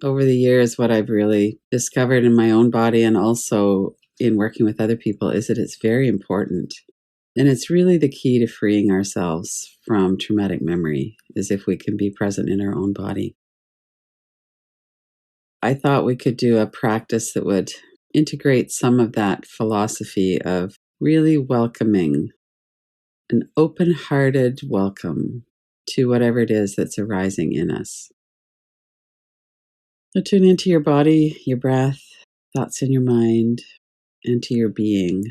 over the years, what I've really discovered in my own body and also in working with other people is that it's very important. And it's really the key to freeing ourselves from traumatic memory, is if we can be present in our own body. I thought we could do a practice that would integrate some of that philosophy of really welcoming, an open hearted welcome to whatever it is that's arising in us. So tune into your body, your breath, thoughts in your mind, and to your being.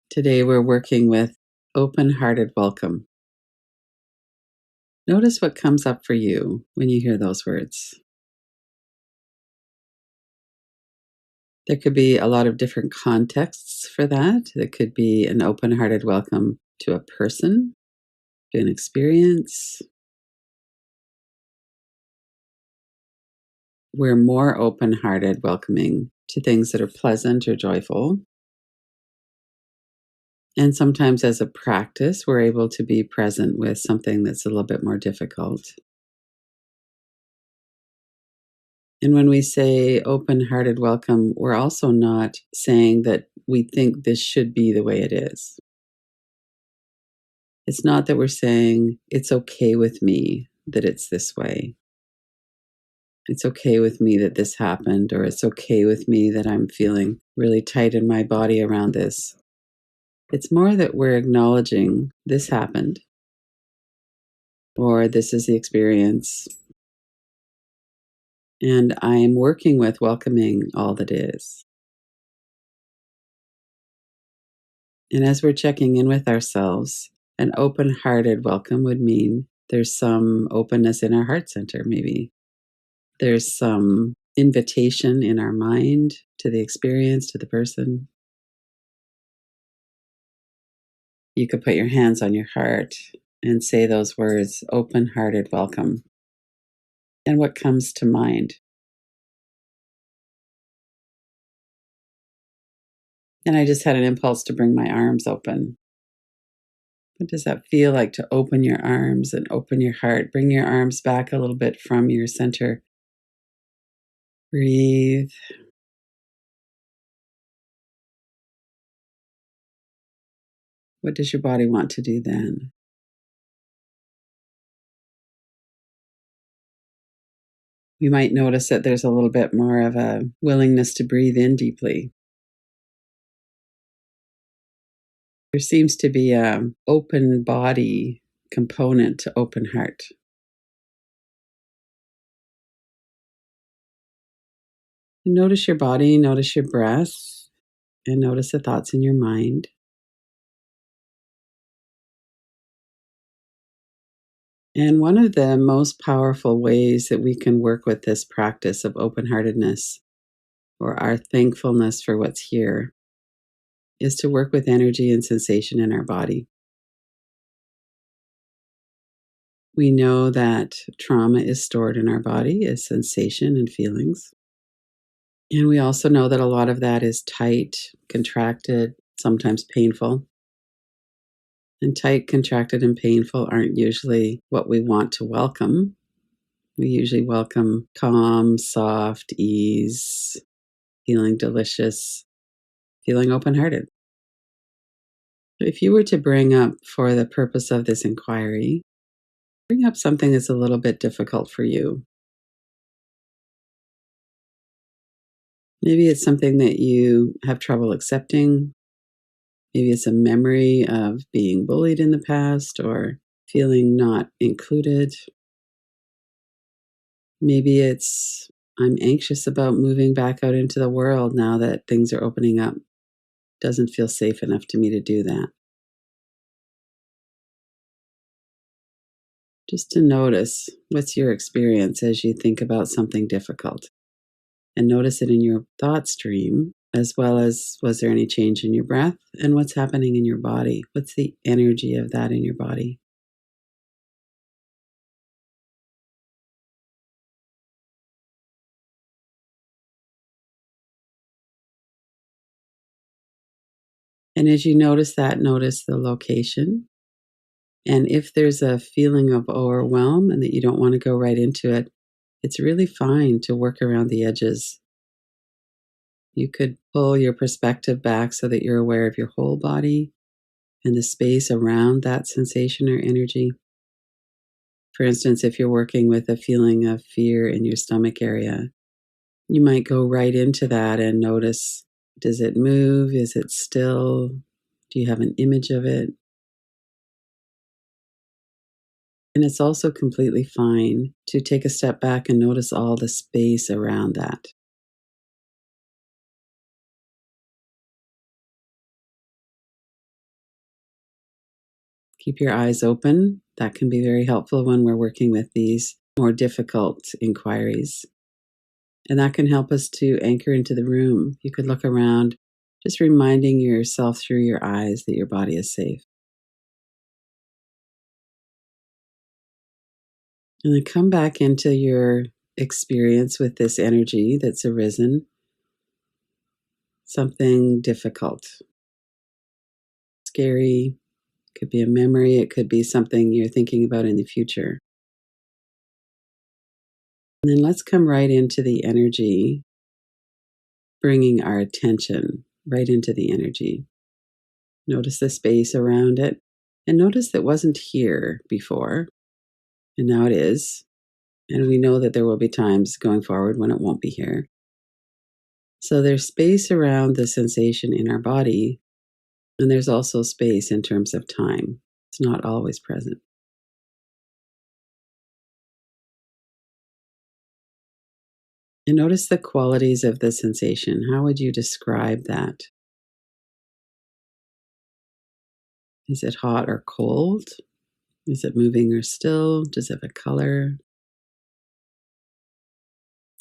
Today we're working with open hearted welcome. Notice what comes up for you when you hear those words. There could be a lot of different contexts for that. It could be an open hearted welcome to a person, to an experience. We're more open hearted welcoming to things that are pleasant or joyful. And sometimes, as a practice, we're able to be present with something that's a little bit more difficult. And when we say open hearted welcome, we're also not saying that we think this should be the way it is. It's not that we're saying it's okay with me that it's this way. It's okay with me that this happened, or it's okay with me that I'm feeling really tight in my body around this. It's more that we're acknowledging this happened, or this is the experience, and I'm working with welcoming all that is. And as we're checking in with ourselves, an open hearted welcome would mean there's some openness in our heart center, maybe. There's some invitation in our mind to the experience, to the person. You could put your hands on your heart and say those words, open hearted welcome. And what comes to mind? And I just had an impulse to bring my arms open. What does that feel like to open your arms and open your heart? Bring your arms back a little bit from your center. Breathe. What does your body want to do then? You might notice that there's a little bit more of a willingness to breathe in deeply. There seems to be an open body component to open heart. Notice your body, notice your breath, and notice the thoughts in your mind. And one of the most powerful ways that we can work with this practice of open-heartedness, or our thankfulness for what's here, is to work with energy and sensation in our body. We know that trauma is stored in our body as sensation and feelings. And we also know that a lot of that is tight, contracted, sometimes painful. And tight, contracted, and painful aren't usually what we want to welcome. We usually welcome calm, soft, ease, feeling delicious, feeling open-hearted. If you were to bring up, for the purpose of this inquiry, bring up something that's a little bit difficult for you. Maybe it's something that you have trouble accepting. Maybe it's a memory of being bullied in the past or feeling not included. Maybe it's, I'm anxious about moving back out into the world now that things are opening up. Doesn't feel safe enough to me to do that. Just to notice what's your experience as you think about something difficult. And notice it in your thought stream, as well as, was there any change in your breath? And what's happening in your body? What's the energy of that in your body? And as you notice that, notice the location. And if there's a feeling of overwhelm and that you don't want to go right into it, it's really fine to work around the edges. You could pull your perspective back so that you're aware of your whole body and the space around that sensation or energy. For instance, if you're working with a feeling of fear in your stomach area, you might go right into that and notice, does it move? Is it still? Do you have an image of it? And it's also completely fine to take a step back and notice all the space around that. Keep your eyes open. That can be very helpful when we're working with these more difficult inquiries. And that can help us to anchor into the room. You could look around, just reminding yourself through your eyes that your body is safe. And then come back into your experience with this energy that's arisen, something difficult, scary. Could be a memory, it could be something you're thinking about in the future. And then let's come right into the energy, bringing our attention right into the energy. Notice the space around it, and notice that wasn't here before, and now it is. And we know that there will be times going forward when it won't be here. So there's space around the sensation in our body, and there's also space in terms of time. It's not always present. And notice the qualities of the sensation. How would you describe that? Is it hot or cold? Is it moving or still? Does it have a color?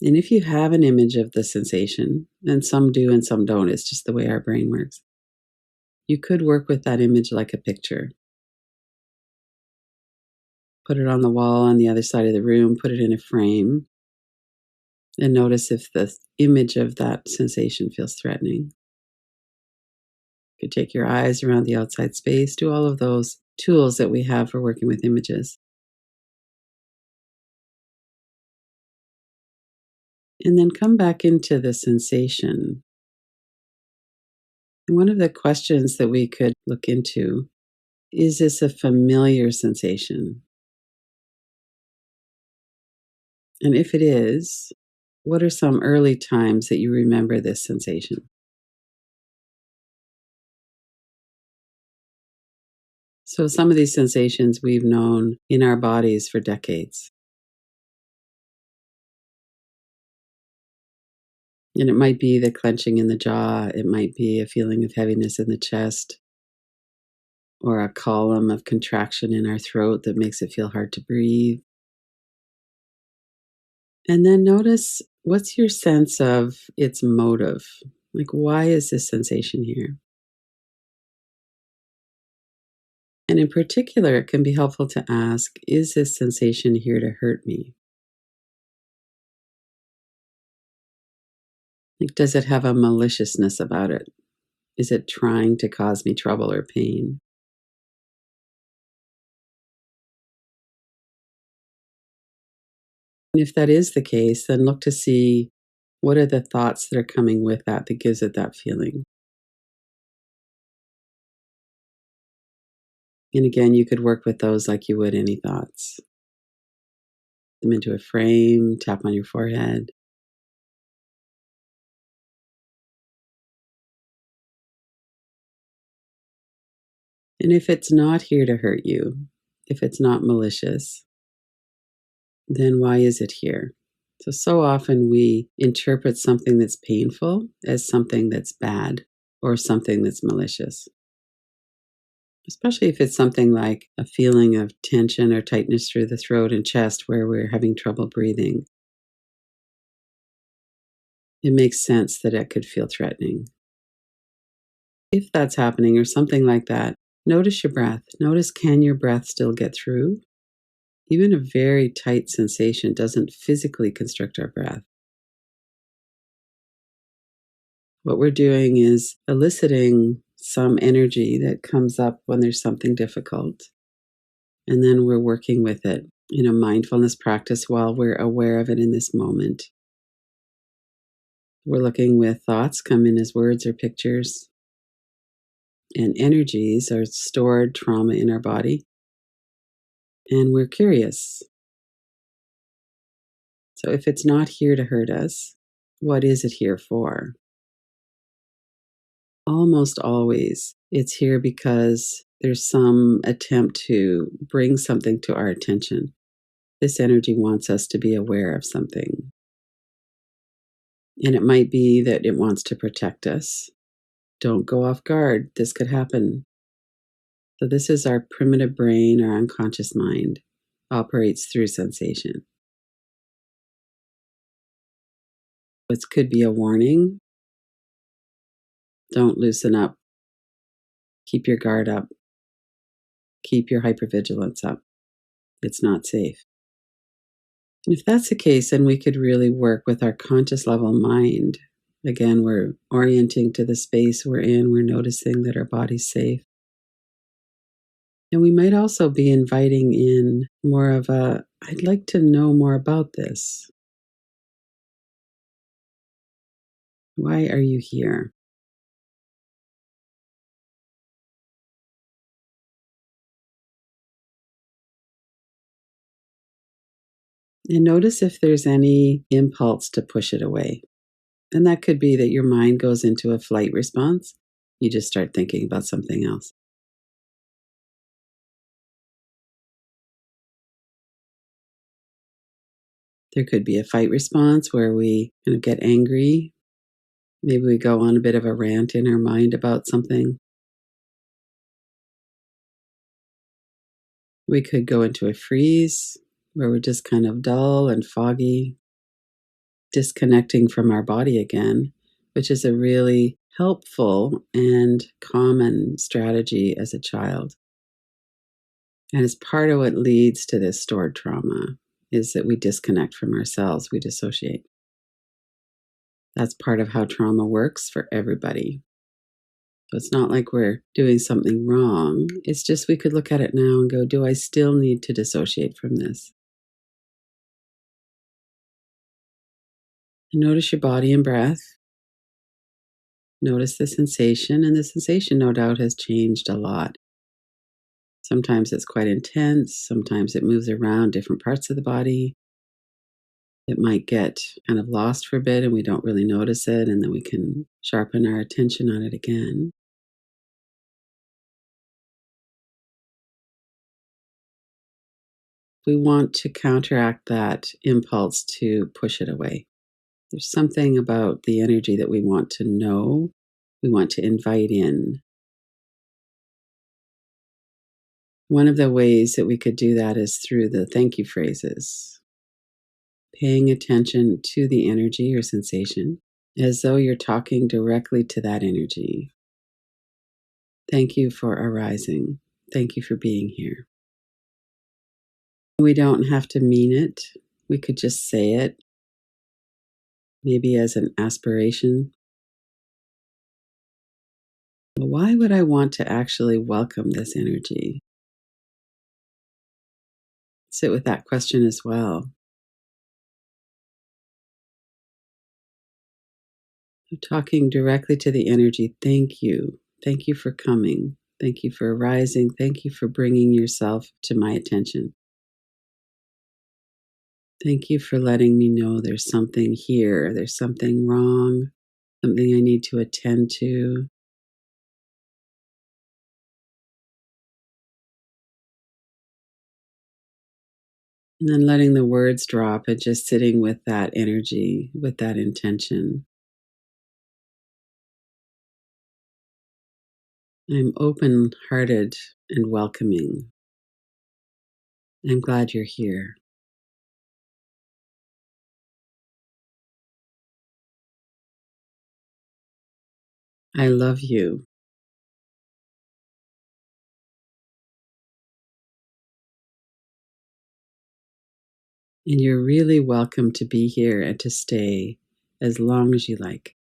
And if you have an image of the sensation, and some do and some don't, it's just the way our brain works, you could work with that image like a picture. Put it on the wall on the other side of the room, put it in a frame, and notice if the image of that sensation feels threatening. You could take your eyes around the outside space, do all of those tools that we have for working with images. And then come back into the sensation. And one of the questions that we could look into, is this a familiar sensation? And if it is, what are some early times that you remember this sensation? So, some of these sensations we've known in our bodies for decades. And it might be the clenching in the jaw, it might be a feeling of heaviness in the chest, or a column of contraction in our throat that makes it feel hard to breathe. And then notice, what's your sense of its motive? Like, why is this sensation here? And in particular, it can be helpful to ask, is this sensation here to hurt me? Like, does it have a maliciousness about it? Is it trying to cause me trouble or pain? And if that is the case, then look to see, what are the thoughts that are coming with that that gives it that feeling. And again, you could work with those like you would any thoughts. Put them into a frame, tap on your forehead. And if it's not here to hurt you, if it's not malicious, then why is it here? So often we interpret something that's painful as something that's bad or something that's malicious, especially if it's something like a feeling of tension or tightness through the throat and chest where we're having trouble breathing. It makes sense that it could feel threatening. If that's happening or something like that, notice your breath. Notice, can your breath still get through? Even a very tight sensation doesn't physically constrict our breath. What we're doing is eliciting some energy that comes up when there's something difficult, and then we're working with it in a mindfulness practice while we're aware of it in this moment. We're looking with thoughts come in as words or pictures, and energies are stored trauma in our body, and we're curious. So if it's not here to hurt us, what is it here for? Almost always, it's here because there's some attempt to bring something to our attention. This energy wants us to be aware of something. And it might be that it wants to protect us. Don't go off guard. This could happen. So, this is our primitive brain, our unconscious mind, operates through sensation. It could be a warning. Don't loosen up. Keep your guard up. Keep your hypervigilance up. It's not safe. And if that's the case, then we could really work with our conscious level mind. Again, we're orienting to the space we're in. We're noticing that our body's safe. And we might also be inviting in more of a, I'd like to know more about this. Why are you here? And notice if there's any impulse to push it away. And that could be that your mind goes into a flight response. You just start thinking about something else. There could be a fight response where we kind of get angry. Maybe we go on a bit of a rant in our mind about something. We could go into a freeze where we're just kind of dull and foggy, disconnecting from our body again, which is a really helpful and common strategy as a child. And it's part of what leads to this stored trauma is that we disconnect from ourselves, we dissociate. That's part of how trauma works for everybody. So it's not like we're doing something wrong. It's just we could look at it now and go, do I still need to dissociate from this? And notice your body and breath. Notice the sensation, and the sensation, no doubt, has changed a lot. Sometimes it's quite intense, sometimes it moves around different parts of the body. It might get kind of lost for a bit and we don't really notice it, and then we can sharpen our attention on it again. We want to counteract that impulse to push it away. There's something about the energy that we want to know, we want to invite in. One of the ways that we could do that is through the thank you phrases, paying attention to the energy or sensation as though you're talking directly to that energy. Thank you for arising. Thank you for being here. We don't have to mean it. We could just say it, maybe as an aspiration. Why would I want to actually welcome this energy? Sit with that question as well. Talking directly to the energy. Thank you. Thank you for coming. Thank you for arising. Thank you for bringing yourself to my attention. Thank you for letting me know there's something here. There's something wrong, something I need to attend to. And then letting the words drop and just sitting with that energy, with that intention. I'm open hearted and welcoming. I'm glad you're here. I love you. And you're really welcome to be here and to stay as long as you like.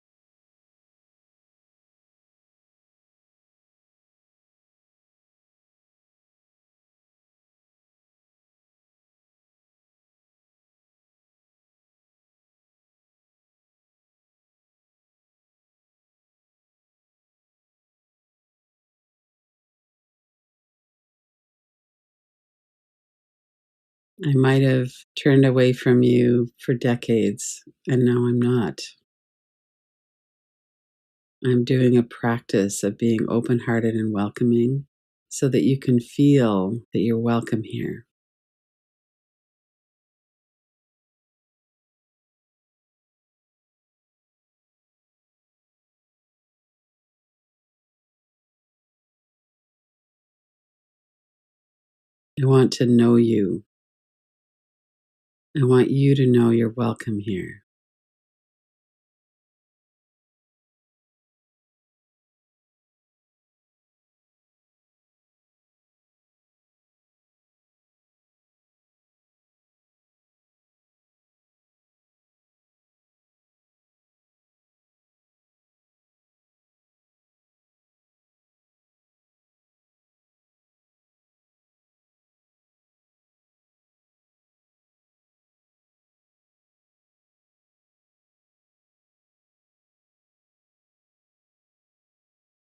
I might have turned away from you for decades, and now I'm not. I'm doing a practice of being open hearted and welcoming so that you can feel that you're welcome here. I want to know you. I want you to know you're welcome here.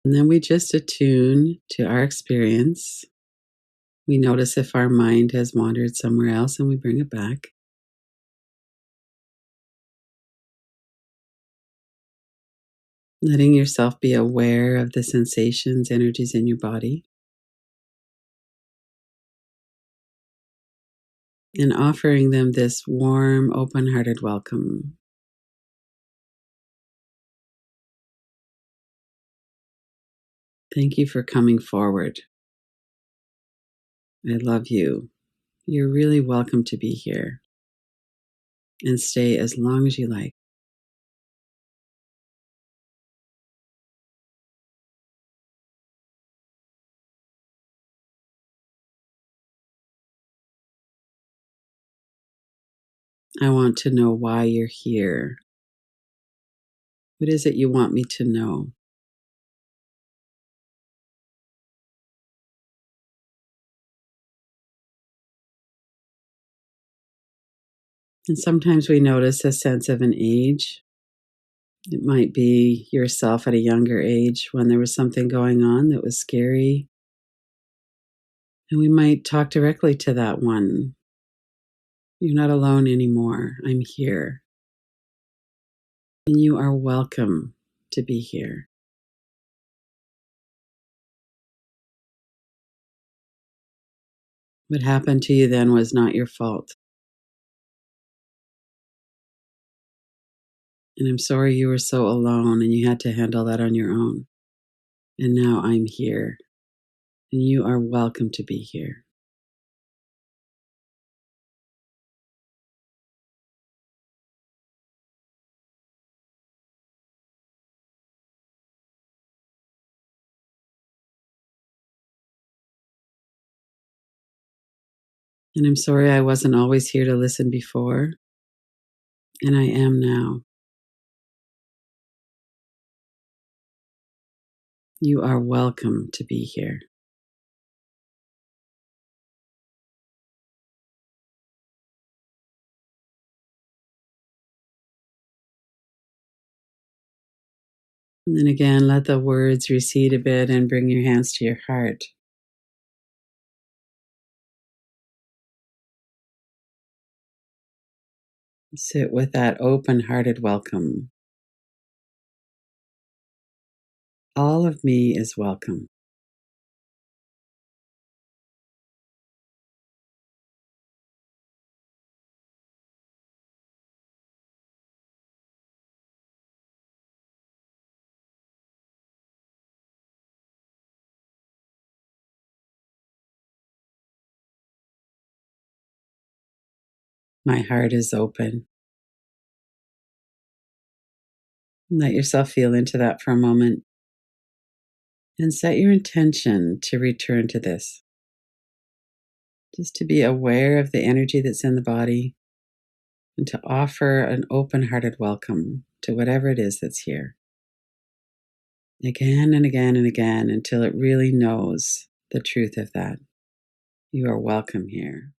And then we just attune to our experience. We notice if our mind has wandered somewhere else and we bring it back. Letting yourself be aware of the sensations, energies in your body, and offering them this warm, open hearted welcome. Thank you for coming forward. I love you. You're really welcome to be here and stay as long as you like. I want to know why you're here. What is it you want me to know? And sometimes we notice a sense of an age. It might be yourself at a younger age when there was something going on that was scary. And we might talk directly to that one. You're not alone anymore. I'm here. And you are welcome to be here. What happened to you then was not your fault. And I'm sorry you were so alone and you had to handle that on your own. And now I'm here. And you are welcome to be here. And I'm sorry I wasn't always here to listen before. And I am now. You are welcome to be here. And then again, let the words recede a bit and bring your hands to your heart. Sit with that open hearted welcome. All of me is welcome. My heart is open. Let yourself feel into that for a moment and set your intention to return to this. Just to be aware of the energy that's in the body and to offer an open hearted welcome to whatever it is that's here. Again and again and again until it really knows the truth of that. You are welcome here.